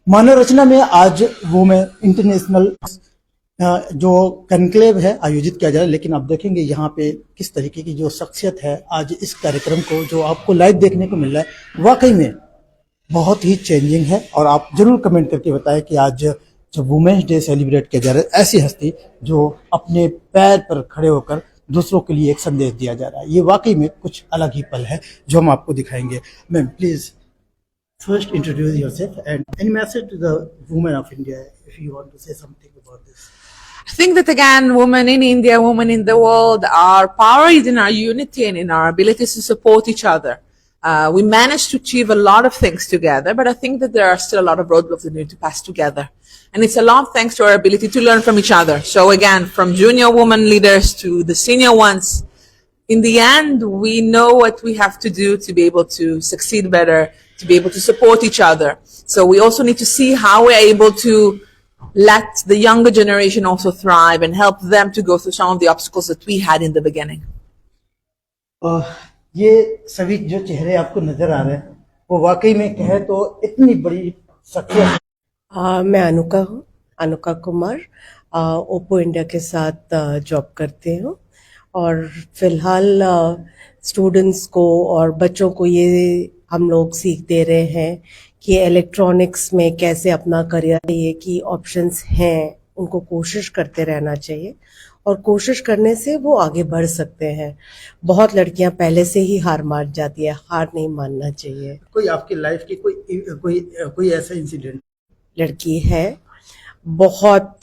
मानव रचना में आज women international जो कनक्लेव है आयोजित किया जा रहा है, लेकिन आप देखेंगे यहाँ पे किस तरीके की जो शख्सियत है आज इस कार्यक्रम को जो आपको लाइव देखने को मिल रहा है वाकई में बहुत ही चेंजिंग है। और आप जरूर कमेंट करके बताएं कि आज जब वुमेन्स डे सेलिब्रेट किया जा रहा है ऐसी हस्ती जो अपने पैर पर खड़े होकर दूसरों के लिए एक संदेश दिया जा रहा है, ये वाकई में कुछ अलग ही पल है जो हम आपको दिखाएंगे। Ma'am please first introduce yourself and any message to the women of India if you want to say something about this. I think that again, women in India, women in the world, our power is in our unity and in our ability to support each other. We managed to achieve a lot of things together, but I think that there are still a lot of roadblocks that we need to pass together. And it's a lot thanks to our ability to learn from each other. So again, from junior women leaders to the senior ones, in the end, we know what we have to do to be able to succeed better, to be able to support each other. So we also need to see how we're able to let the younger generation also thrive and help them to go through some of the obstacles that we had in the beginning. ये सभी जो चेहरे आपको नजर आ रहे हैं वो वाकई में कहे तो इतनी बड़ी शख्सियत। मैं अनुका हूँ, अनुका कुमार, ओप्पो इंडिया के साथ जॉब करती हूँ और फिलहाल स्टूडेंट्स को और बच्चों को ये हम लोग सीख दे रहे हैं कि इलेक्ट्रॉनिक्स में कैसे अपना करियर, ये कि ऑप्शंस हैं उनको कोशिश करते रहना चाहिए और कोशिश करने से वो आगे बढ़ सकते हैं। बहुत लड़कियां पहले से ही हार मान जाती है, हार नहीं मानना चाहिए। कोई आपकी लाइफ की कोई ऐसा इंसिडेंट? लड़की है, बहुत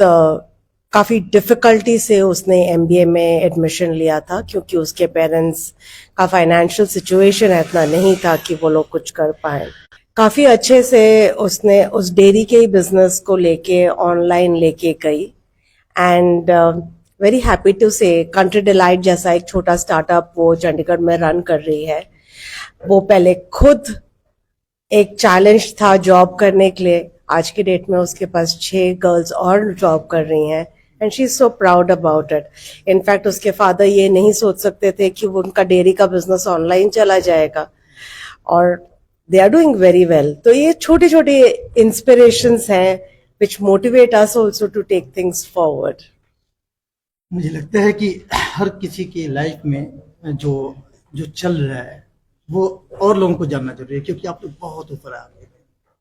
काफ़ी डिफ़िकल्टी से उसने एमबीए में एडमिशन लिया था क्योंकि उसके पेरेंट्स का फाइनेंशियल सिचुएशन इतना नहीं था कि वो लोग कुछ कर पाए। काफ़ी अच्छे से उसने उस डेयरी के ही बिजनेस को लेके ऑनलाइन लेके गई एंड वेरी हैप्पी टू से कंट्री डिलाइट जैसा एक छोटा स्टार्टअप वो चंडीगढ़ में रन कर रही है। वो पहले खुद एक चैलेंज था जॉब करने के लिए, आज की डेट में उसके पास 6 गर्ल्स और जॉब कर रही हैं and she is so proud about it. In fact उसके फादर ये नहीं सोच सकते थे कि वो उनका डेयरी का बिजनेस ऑनलाइन चला जाएगा और they are doing very well. तो ये छोटे छोटे इंस्पिरेशंस हैं which motivate us also to take things forward. मुझे लगता है कि हर किसी की लाइफ में जो चल रहा है वो और लोगों को जानना जरूरी है क्योंकि आप लोग बहुत ऊपर आ गए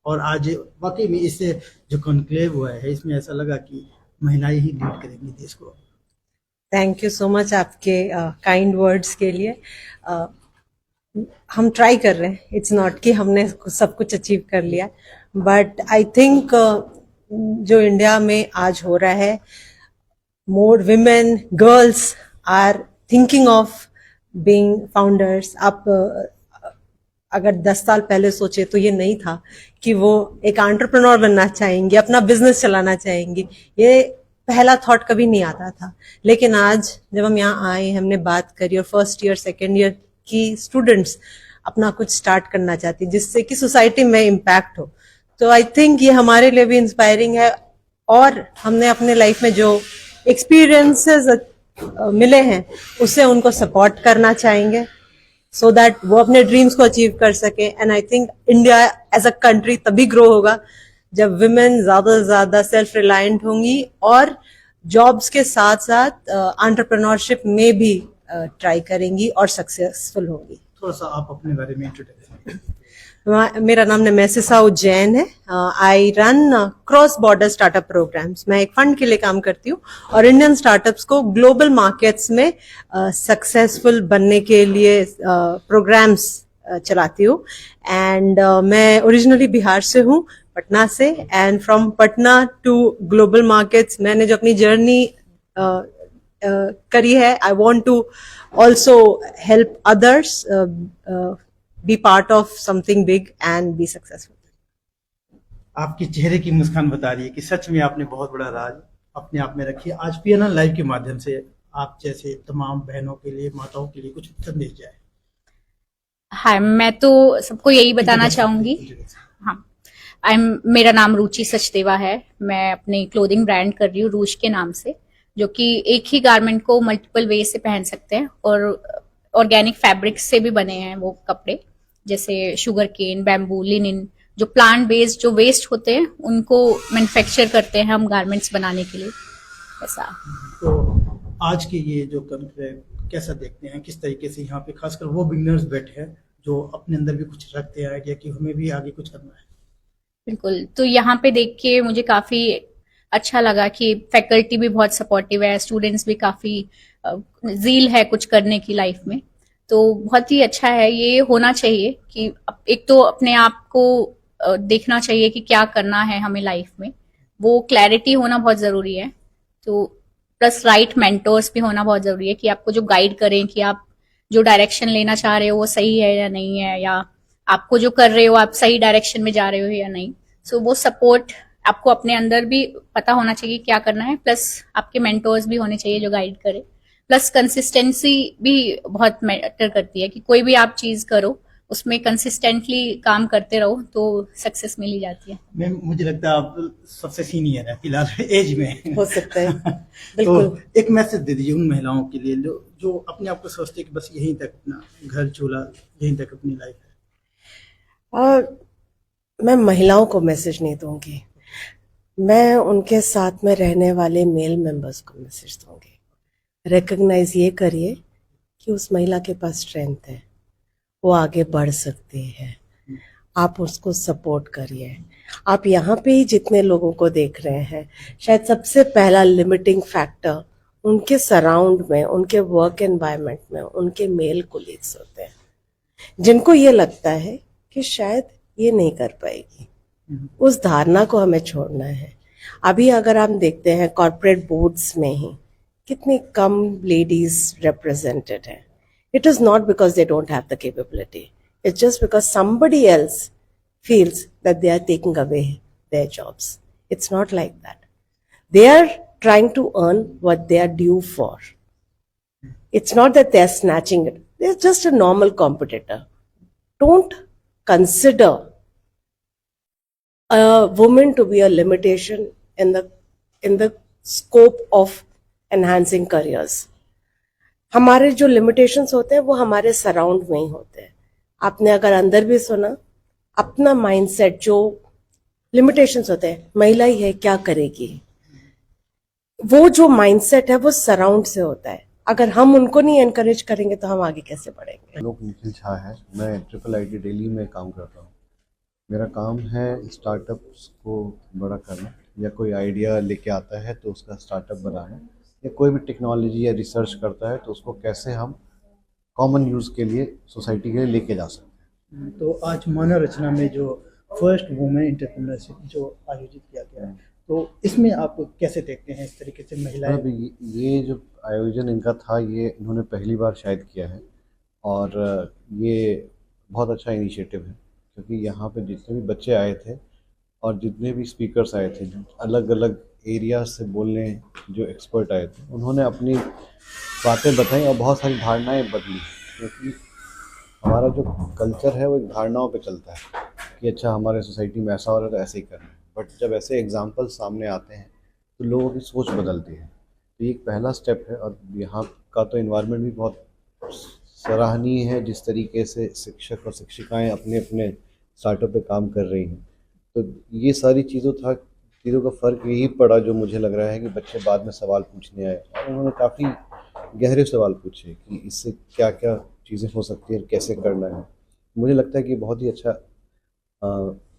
और आज वाकई में इससे जो कॉन्क्लेव हुआ है इसमें ऐसा लगा कि महिलाएं ही लीड करेंगी देश को। थैंक यू सो मच आपके काइंड वर्ड्स के लिए। हम ट्राई कर रहे हैं, इट्स नॉट कि हमने सब कुछ अचीव कर लिया, बट आई थिंक जो इंडिया में आज हो रहा है, more women girls are thinking of being founders. आप अगर 10 साल पहले सोचे तो ये नहीं था कि वो एक एंटरप्रेन्योर बनना चाहेंगे, अपना बिजनेस चलाना चाहेंगे, ये पहला थॉट कभी नहीं आता था। लेकिन आज जब हम यहाँ आए, हमने बात करी और फर्स्ट ईयर सेकेंड ईयर की स्टूडेंट्स अपना कुछ स्टार्ट करना चाहती जिससे कि सोसाइटी में इम्पैक्ट हो, तो आई थिंक ये हमारे लिए भी इंस्पायरिंग है और हमने अपने लाइफ में जो एक्सपीरियंसेस मिले हैं उससे उनको सपोर्ट करना चाहेंगे सो दैट वो अपने ड्रीम्स को अचीव कर सके। And I think India as a country तभी ग्रो होगा जब विमेन ज्यादा से ज्यादा सेल्फ रिलायंट होंगी और जॉब्स के साथ साथ एंटरप्रेन्योरशिप में भी ट्राई करेंगी और सक्सेसफुल होंगी। थोड़ा सा आप अपने बारे में इंट्रोड्यूस करें। मेरा नाम नेमेसिसा उज्जैन है। I run cross border startup programs. मैं एक फंड के लिए काम करती हूँ और इंडियन स्टार्टअप्स को ग्लोबल मार्केट्स में सक्सेसफुल बनने के लिए प्रोग्राम्स चलाती हूँ। एंड मैं ओरिजिनली बिहार से हूँ, पटना से, and from Patna to global markets मैंने जो अपनी जर्नी करी है, I want to also help others be part of something big and be successful. आपके चेहरे की मुस्कान बता रही है कि सच में आपने बहुत बड़ा राज अपने आप में रखी है। आज पीएनआर लाइव के माध्यम से आप जैसे तमाम बहनों के लिए, माताओं के लिए कुछ संदेश जाए। हाँ, मैं तो सबको यही बताना चाहूंगी। हाँ, मेरा नाम रुचि सचदेवा है। मैं अपनी क्लोथिंग ब्रांड कर रही हूँ रूज के नाम से, जो कि एक ही गारमेंट को मल्टीपल वे से पहन सकते हैं और ऑर्गेनिक फैब्रिक से भी बने हैं वो कपड़े, जैसे शुगर केन, बैम्बू, लिनिन, जो प्लांट बेस्ड जो वेस्ट होते हैं उनको मैन्युफैक्चर करते हैं हम गारमेंट्स बनाने के लिए, ऐसा। तो आज के ये जो कॉन्क्लेव कैसा देखते हैं, किस तरीके से यहाँ पे खासकर वो बिगनर्स बैठे हैं जो अपने अंदर भी कुछ रखते हैं आइडिया कि हमें भी आगे कुछ करना है? बिल्कुल, तो यहाँ पे देख के मुझे काफी अच्छा लगा कि फैकल्टी भी बहुत सपोर्टिव है, स्टूडेंट्स भी काफी ज़ील है कुछ करने की लाइफ में, तो बहुत ही अच्छा है। ये होना चाहिए कि एक तो अपने आप को देखना चाहिए कि क्या करना है हमें लाइफ में, वो क्लैरिटी होना बहुत जरूरी है। तो प्लस राइट मेंटोर्स भी होना बहुत जरूरी है कि आपको जो गाइड करें कि आप जो डायरेक्शन लेना चाह रहे हो वो सही है या नहीं है, या आपको जो कर रहे हो आप सही डायरेक्शन में जा रहे हो या नहीं। सो वो सपोर्ट आपको अपने अंदर भी पता होना चाहिए क्या करना है, प्लस आपके मेंटोर्स भी होने चाहिए जो गाइड करे। प्लस कंसिस्टेंसी भी बहुत मैटर करती है कि कोई भी आप चीज करो उसमें कंसिस्टेंटली काम करते रहो तो सक्सेस मिल ही जाती है। मैम मुझे लगता है आप सबसे सीनियर है फिलहाल एज में। हो सकता है। तो बिल्कुल। एक मैसेज दे दीजिए उन महिलाओं के लिए जो अपने आप को सोचते हैं कि बस यहीं तक अपना घर चूल्हा, यहीं तक अपनी लाइफ है। और मैं महिलाओं को मैसेज नहीं दूंगी, मैं उनके साथ में रहने वाले मेल मेंबर्स को मैसेज दूंगी। रिकॉग्नाइज ये करिए कि उस महिला के पास स्ट्रेंथ है, वो आगे बढ़ सकती है, आप उसको सपोर्ट करिए। आप यहाँ पे ही जितने लोगों को देख रहे हैं, शायद सबसे पहला लिमिटिंग फैक्टर उनके सराउंड में, उनके वर्क एनवायरनमेंट में उनके मेल कोलीग्स होते हैं, जिनको ये लगता है कि शायद ये नहीं कर पाएगी। उस धारणा को हमें छोड़ना है। अभी अगर हम देखते हैं कॉर्पोरेट बोर्ड्स में ही कितनी कम लेडीज रिप्रेजेंटेड है। It is not because they don't have the capability. It's just because somebody else feels that they are taking away their jobs. It's not like that. They are trying to earn what they are due for. It's not that they are snatching it. They're just a normal competitor. Don't consider a woman to be a limitation in the scope of enhancing careers. हमारे जो limitations होते हैं वो हमारे surround में ही होते हैं। आपने अगर अंदर भी सुना, अपना माइंडसेट जो लिमिटेशंस होते हैं, महिला ही है क्या करेगी, वो जो माइंडसेट है वो सराउंड से होता है। अगर हम उनको नहीं एनकरेज करेंगे तो हम आगे कैसे बढ़ेंगे। लोग निखिल झा है, मैं IIIT दिल्ली में काम करता हूँ। मेरा काम है स्टार्टअप्स को बड़ा करना, या कोई आइडिया लेके आता है तो उसका स्टार्टअप बनाना, या कोई भी टेक्नोलॉजी या रिसर्च करता है तो उसको कैसे हम कॉमन यूज़ के लिए, सोसाइटी के लिए लेके जा सकते हैं। तो आज मानव रचना में जो फर्स्ट वुमेन एंटरप्रेन्योरशिप जो आयोजित किया गया है, तो इसमें आप कैसे देखते हैं इस तरीके से महिलाएं? ये जो आयोजन इनका था, ये इन्होंने पहली बार शायद किया है, और ये बहुत अच्छा इनिशिएटिव है, क्योंकि यहाँ पे जितने भी बच्चे आए थे और जितने भी स्पीकर्स आए थे, अलग अलग एरिया से बोलने जो एक्सपर्ट आए थे, उन्होंने अपनी बातें बताई और बहुत सारी धारणाएं बदली। क्योंकि हमारा जो कल्चर है वो एक धारणाओं पे चलता है कि अच्छा हमारे सोसाइटी में ऐसा हो रहा है तो ऐसे ही करना है, बट जब ऐसे एग्जाम्पल सामने आते हैं तो लोगों की सोच बदलती है। तो ये एक पहला स्टेप है, और यहाँ का तो इन्वायरमेंट भी बहुत सराहनीय है, जिस तरीके से शिक्षक और शिक्षिकाएँ अपने अपने स्टार्टअप पे काम कर रही हैं। तो ये सारी चीज़ों का फ़र्क यही पड़ा, जो मुझे लग रहा है कि बच्चे बाद में सवाल पूछने आए और उन्होंने काफ़ी गहरे सवाल पूछे कि इससे क्या क्या चीज़ें हो सकती है, कैसे करना है। मुझे लगता है कि बहुत ही अच्छा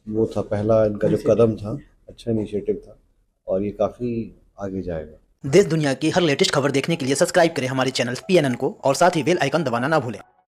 वो था, पहला इनका जो कदम था, अच्छा इनिशिएटिव था, और ये काफ़ी आगे जाएगा। देश दुनिया की हर लेटेस्ट खबर देखने के लिए सब्सक्राइब करें हमारे चैनल PNN को, और साथ ही बेल आइकन दबाना ना भूलें।